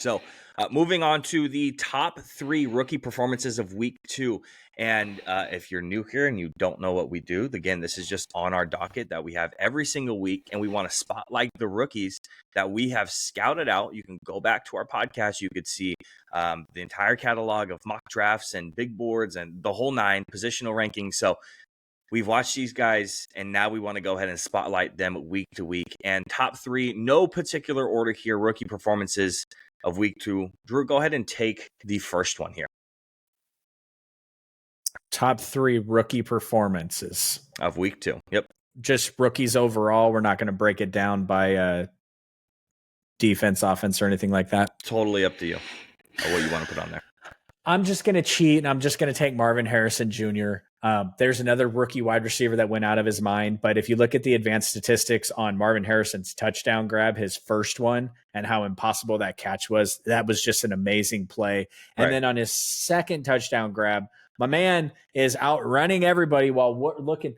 So, moving on to the top 3 rookie performances of week 2. And if you're new here and you don't know what we do, again, this is just on our docket that we have every single week, and we want to spotlight the rookies that we have scouted out. You can go back to our podcast. You could see the entire catalog of mock drafts and big boards and the whole 9 positional rankings. So we've watched these guys, and now we want to go ahead and spotlight them week to week. And top 3, no particular order here, rookie performances of week 2. Drew, go ahead and take the first one here. Top 3 rookie performances of week 2. Yep. Just rookies overall. We're not going to break it down by defense, offense, or anything like that. Totally up to you what you want to put on there. I'm just going to cheat, and I'm just going to take Marvin Harrison Jr. There's another rookie wide receiver that went out of his mind. But if you look at the advanced statistics on Marvin Harrison's touchdown grab, his first one, and how impossible that catch was, that was just an amazing play. And then on his second touchdown grab, my man is outrunning everybody while looking.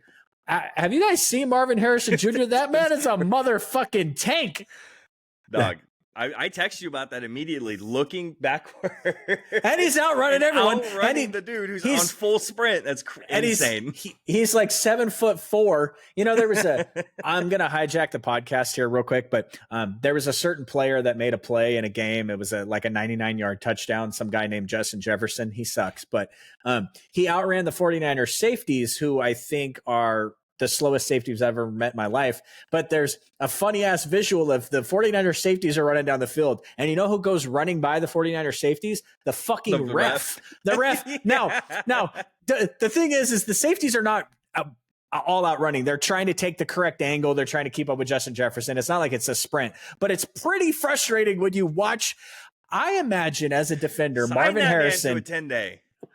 Have you guys seen Marvin Harrison Jr.? That man is a motherfucking tank. Dog. I text you about that immediately, looking backward. And he's outrunning everyone. Outrunning the dude who's on full sprint. That's insane. He's like 7'4". You know, there was I'm going to hijack the podcast here real quick, but there was a certain player that made a play in a game. It was like a 99-yard touchdown. Some guy named Justin Jefferson. He sucks, but he outran the 49ers safeties, who I think are the slowest safeties I've ever met in my life. But there's a funny ass visual of the 49ers safeties are running down the field. And you know who goes running by the 49ers safeties? The fucking ref. The ref. Yeah. Now, the thing is the safeties are not all out running. They're trying to take the correct angle. They're trying to keep up with Justin Jefferson. It's not like it's a sprint, but it's pretty frustrating when you watch. I imagine as a defender, Marvin Harrison,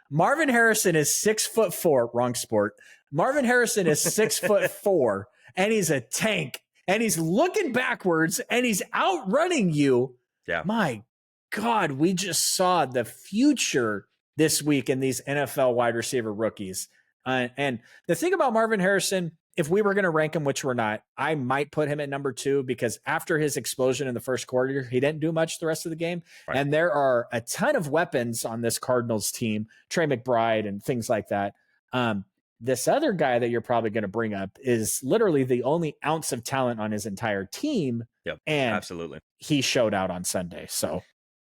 Marvin Harrison is 6'4", wrong sport. Marvin Harrison is 6'4", and he's a tank, and he's looking backwards, and he's outrunning you. Yeah. My God, we just saw the future this week in these NFL wide receiver rookies. And the thing about Marvin Harrison, if we were going to rank him, which we're not, I might put him at number 2, because after his explosion in the first quarter, he didn't do much the rest of the game. Right. And there are a ton of weapons on this Cardinals team, Trey McBride and things like that. This other guy that you're probably going to bring up is literally the only ounce of talent on his entire team. Yep, and absolutely. He showed out on Sunday. So,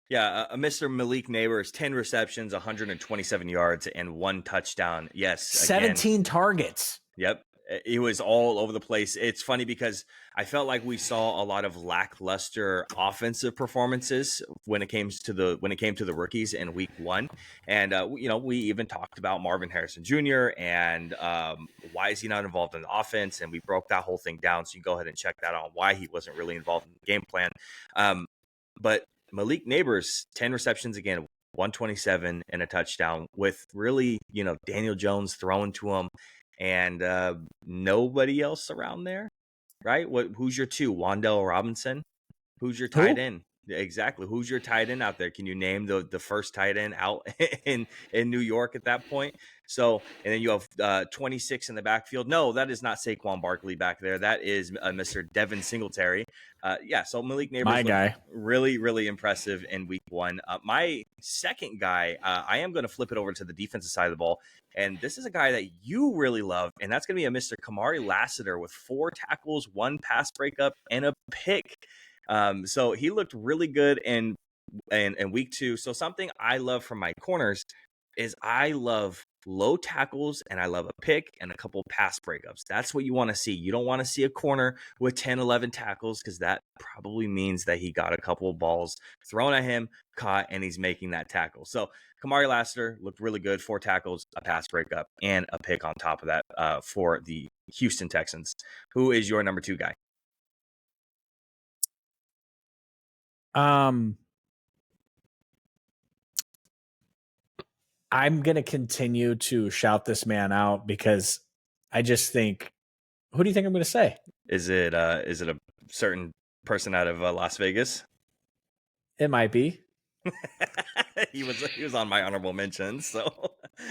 yeah, Mr. Malik Neighbors, 10 receptions, 127 yards, and 1 touchdown. Yes. 17 targets. Yep. It was all over the place. It's funny because I felt like we saw a lot of lackluster offensive performances when it came to the rookies in week 1. And we even talked about Marvin Harrison Jr. and why is he not involved in the offense? And we broke that whole thing down. So you can go ahead and check that out, why he wasn't really involved in the game plan. But Malik Neighbors, 10 receptions again, 127 and a touchdown, with really, Daniel Jones throwing to him. And nobody else around there, right? Who's your 2? Wan'Dale Robinson? Who's your tight end? Exactly. Who's your tight end out there? Can you name the first tight end out in New York at that point? So, and then you have 26 in the backfield. No, that is not Saquon Barkley back there. That is Mr. Devin Singletary. So Malik Neighbors, my guy, really, really impressive in week 1. My second guy, I am going to flip it over to the defensive side of the ball. And this is a guy that you really love, and that's going to be a Mr. Kamari Lassiter with 4 tackles, 1 pass breakup, and a pick. So he looked really good in week 2. So something I love from my corners is I love low tackles, and I love a pick and a couple pass breakups. That's what you want to see. You don't want to see a corner with 10, 11 tackles, because that probably means that he got a couple of balls thrown at him, caught, and he's making that tackle. So Kamari Lassiter looked really good. 4 tackles, a pass breakup, and a pick on top of that for the Houston Texans. Who is your number 2 guy? I'm going to continue to shout this man out because I just think, who do you think I'm going to say? Is it a certain person out of Las Vegas? It might be. He was on my honorable mentions, so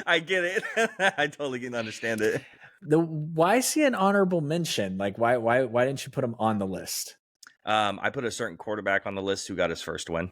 I get it. I totally can understand it. Why is he an honorable mention? Like, why didn't you put him on the list? I put a certain quarterback on the list who got his first win.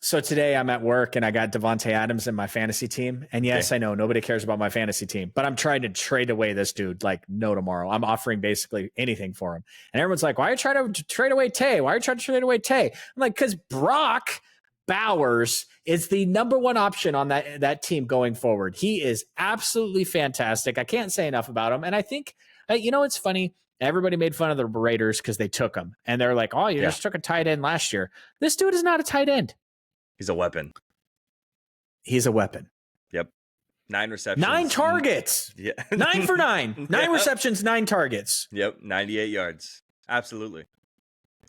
So today I'm at work and I got Devontae Adams in my fantasy team. And yes, I know nobody cares about my fantasy team, but I'm trying to trade away this dude like no tomorrow. I'm offering basically anything for him. And everyone's like, why are you trying to trade away Tay? Why are you trying to trade away Tay? I'm like, because Brock Bowers is the number one option on that team going forward. He is absolutely fantastic. I can't say enough about him. And I think, it's funny. Everybody made fun of the Raiders because they took him. And they're like, oh, you just took a tight end last year. This dude is not a tight end. He's a weapon. He's a weapon. Yep. 9 receptions. 9 targets. Yeah. 9 for 9. 9 receptions, 9 targets. Yep. 98 yards. Absolutely.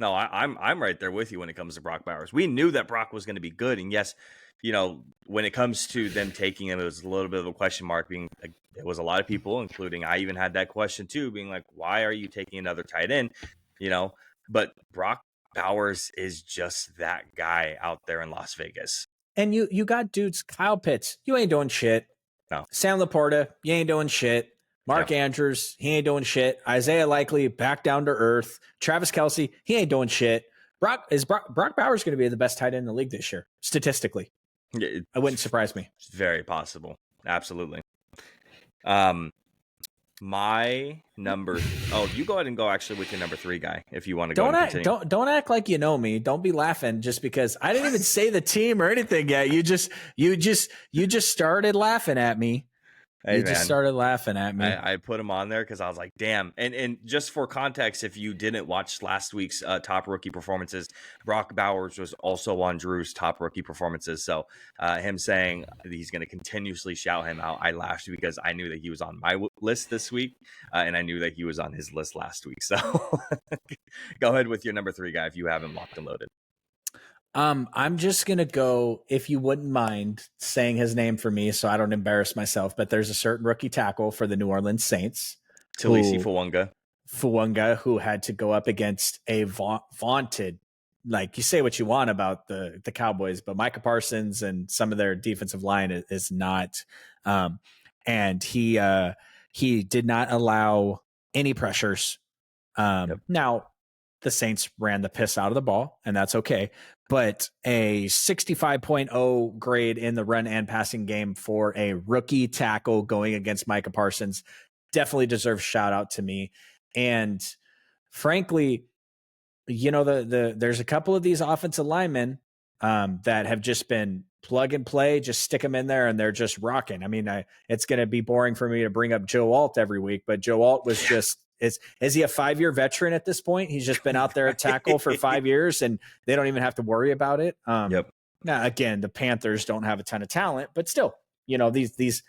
No, I'm right there with you when it comes to Brock Bowers. We knew that Brock was going to be good. And yes, when it comes to them taking him, it was a little bit of a question mark. It was a lot of people, including I even had that question too, being like, why are you taking another tight end? But Brock Bowers is just that guy out there in Las Vegas. And you got dudes, Kyle Pitts, you ain't doing shit. No. Sam Laporta, you ain't doing shit. Mark Andrews, he ain't doing shit. Isaiah Likely, back down to earth. Travis Kelce, he ain't doing shit. Brock Bowers going to be the best tight end in the league this year, statistically. It wouldn't surprise me. It's very possible. Absolutely. My number. Oh, you go ahead and go actually with your number 3 guy if you want to go. Don't act like you know me. Don't be laughing just because I didn't even say the team or anything yet. You just started laughing at me. Hey, just started laughing at me. I put him on there because I was like, damn. And just for context, if you didn't watch last week's top rookie performances, Brock Bowers was also on Drew's top rookie performances. So him saying he's going to continuously shout him out, I laughed because I knew that he was on my list this week, and I knew that he was on his list last week. So go ahead with your number 3 guy if you have him locked and loaded. I'm just going to go, if you wouldn't mind saying his name for me so I don't embarrass myself, but there's a certain rookie tackle for the New Orleans Saints. Talisi Fuanga, who had to go up against a vaunted, like you say what you want about the Cowboys, but Micah Parsons and some of their defensive line is not. And he did not allow any pressures. Now, the Saints ran the piss out of the ball, and that's okay. But a 65.0 grade in the run and passing game for a rookie tackle going against Micah Parsons definitely deserves shout out to me. And frankly, there's a couple of these offensive linemen that have just been plug and play, just stick them in there and they're just rocking. I mean, it's going to be boring for me to bring up Joe Alt every week, but Joe Alt was just, is he a 5-year veteran at this point? He's just been out there at tackle for 5 years and they don't even have to worry about it. Now, again, the Panthers don't have a ton of talent, but still, these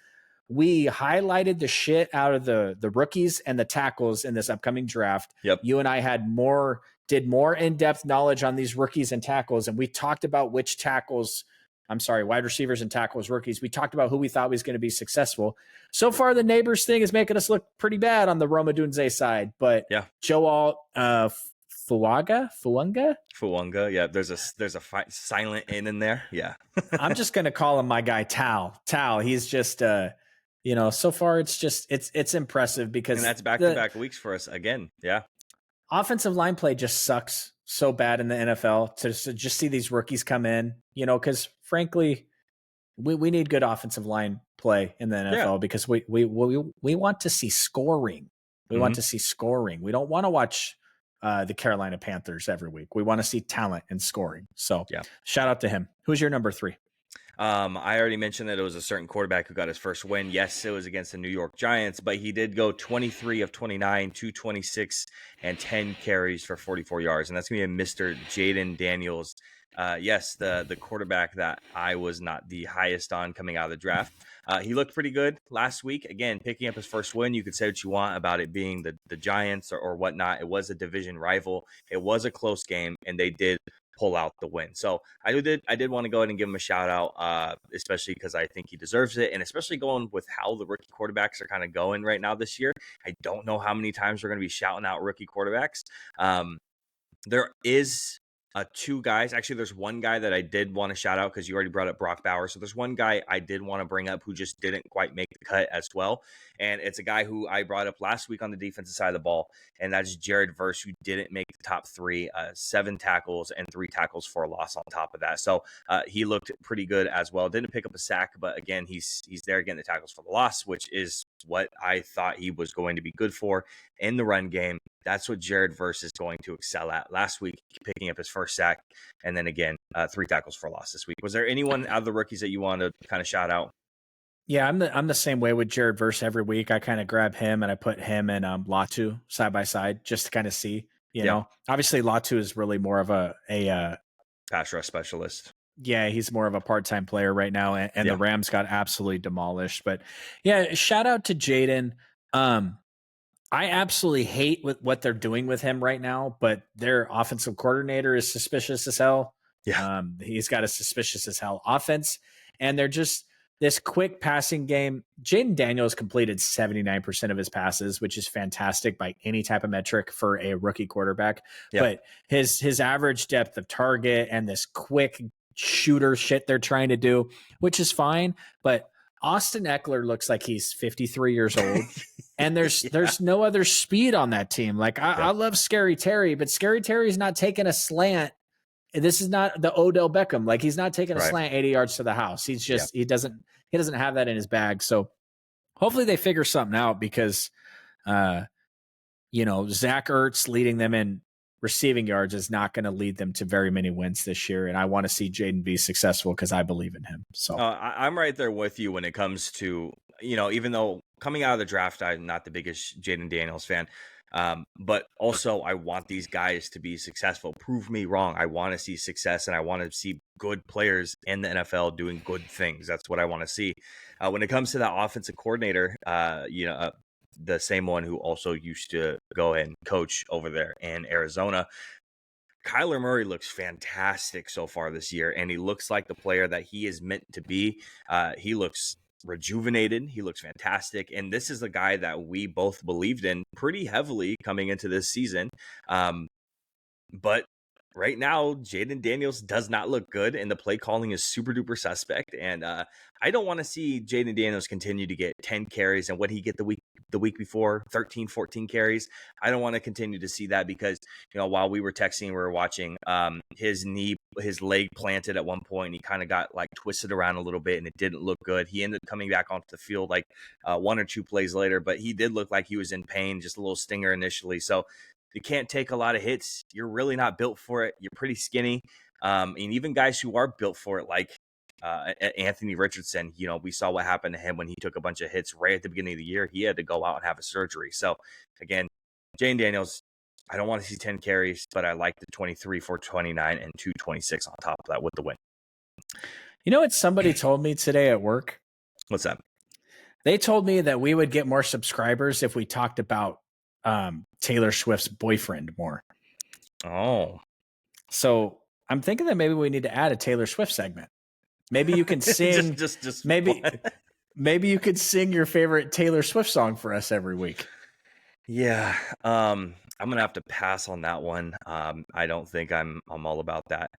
we highlighted the shit out of the rookies and the tackles in this upcoming draft. You and I did more in-depth knowledge on these rookies and tackles, and we talked about wide receivers and tackles, rookies. We talked about who we thought was going to be successful. So far, the neighbors thing is making us look pretty bad on the Roma Dunze side, but Joe Alt, Fuanga. Yeah, there's a silent in there. Yeah, I'm just going to call him my guy Tal. He's just so far it's impressive because and that's back-to-back weeks for us again. Yeah, offensive line play just sucks so bad in the NFL to just see these rookies come in, because frankly, we need good offensive line play in the NFL because we want to see scoring. We want to see scoring. We don't want to watch the Carolina Panthers every week. We want to see talent and scoring. So shout out to him. Who's your number 3? I already mentioned that it was a certain quarterback who got his first win. Yes, it was against the New York Giants, but he did go 23 of 29, 226, and 10 carries for 44 yards. And that's going to be a Mr. Jaden Daniels. Yes, the quarterback that I was not the highest on coming out of the draft. He looked pretty good last week. Again, picking up his first win. You could say what you want about it being the Giants or whatnot. It was a division rival. It was a close game, and they did pull out the win. So I did want to go ahead and give him a shout out, especially because I think he deserves it. And especially going with how the rookie quarterbacks are kind of going right now this year. I don't know how many times we're going to be shouting out rookie quarterbacks. There is two guys. Actually, there's one guy that I did want to shout out because you already brought up Brock Bowers. So there's one guy I did want to bring up who just didn't quite make the cut as well. And it's a guy who I brought up last week on the defensive side of the ball, and that's Jared Verse, who didn't make the top three, 7 tackles and 3 tackles for a loss on top of that. So he looked pretty good as well. Didn't pick up a sack, but again, he's there getting the tackles for the loss, which is what I thought he was going to be good for in the run game. That's what Jared Verse is going to excel at. Last week, picking up his first sack, and then again, 3 tackles for loss this week. Was there anyone out of the rookies that you want to kind of shout out? Yeah, I'm the same way with Jared Verse every week. I kind of grab him and I put him and Latu side by side just to kind of see. You know, obviously Latu is really more of a pass rush specialist. Yeah, he's more of a part-time player right now, and the Rams got absolutely demolished. But yeah, shout out to Jaden. I absolutely hate what they're doing with him right now, but their offensive coordinator is suspicious as hell. Yeah. He's got a suspicious as hell offense, and they're just this quick passing game. Jaden Daniels completed 79% of his passes, which is fantastic by any type of metric for a rookie quarterback. Yep. But his average depth of target and this quick shooter shit they're trying to do, which is fine, but Austin Eckler looks like he's 53 years old, and there's no other speed on that team. Like I love Scary Terry, but Scary Terry's not taking a slant. This is not the Odell Beckham. Like he's not taking a slant 80 yards to the house. He's just he doesn't have that in his bag. So hopefully they figure something out because Zach Ertz leading them in receiving yards is not going to lead them to very many wins this year. And I want to see Jaden be successful because I believe in him. So I'm right there with you when it comes to, even though coming out of the draft, I'm not the biggest Jaden Daniels fan. But also I want these guys to be successful. Prove me wrong. I want to see success, and I want to see good players in the NFL doing good things. That's what I want to see. When it comes to that offensive coordinator, the same one who also used to go and coach over there in Arizona, Kyler Murray looks fantastic so far this year, and he looks like the player that he is meant to be. He looks rejuvenated. He looks fantastic. And this is a guy that we both believed in pretty heavily coming into this season. But right now, Jaden Daniels does not look good, and the play calling is super duper suspect. And I don't want to see Jaden Daniels continue to get 10 carries. And what he get the week before, 13, 14 carries. I don't want to continue to see that because, while we were texting, we were watching, his leg planted at one point, and he kind of got like twisted around a little bit, and it didn't look good. He ended up coming back onto the field like 1 or 2 plays later, but he did look like he was in pain, just a little stinger initially. So you can't take a lot of hits. You're really not built for it. You're pretty skinny. And even guys who are built for it, like Anthony Richardson, we saw what happened to him when he took a bunch of hits right at the beginning of the year. He had to go out and have a surgery. So again, Jaden Daniels, I don't want to see 10 carries, but I like the 23 for 29 and 226 on top of that with the win. You know what somebody told me today at work? What's that? They told me that we would get more subscribers if we talked about Taylor Swift's boyfriend more. Oh. So I'm thinking that maybe we need to add a Taylor Swift segment. Maybe you can sing just maybe you could sing your favorite Taylor Swift song for us every week. Yeah. I'm going to have to pass on that one. I don't think I'm all about that.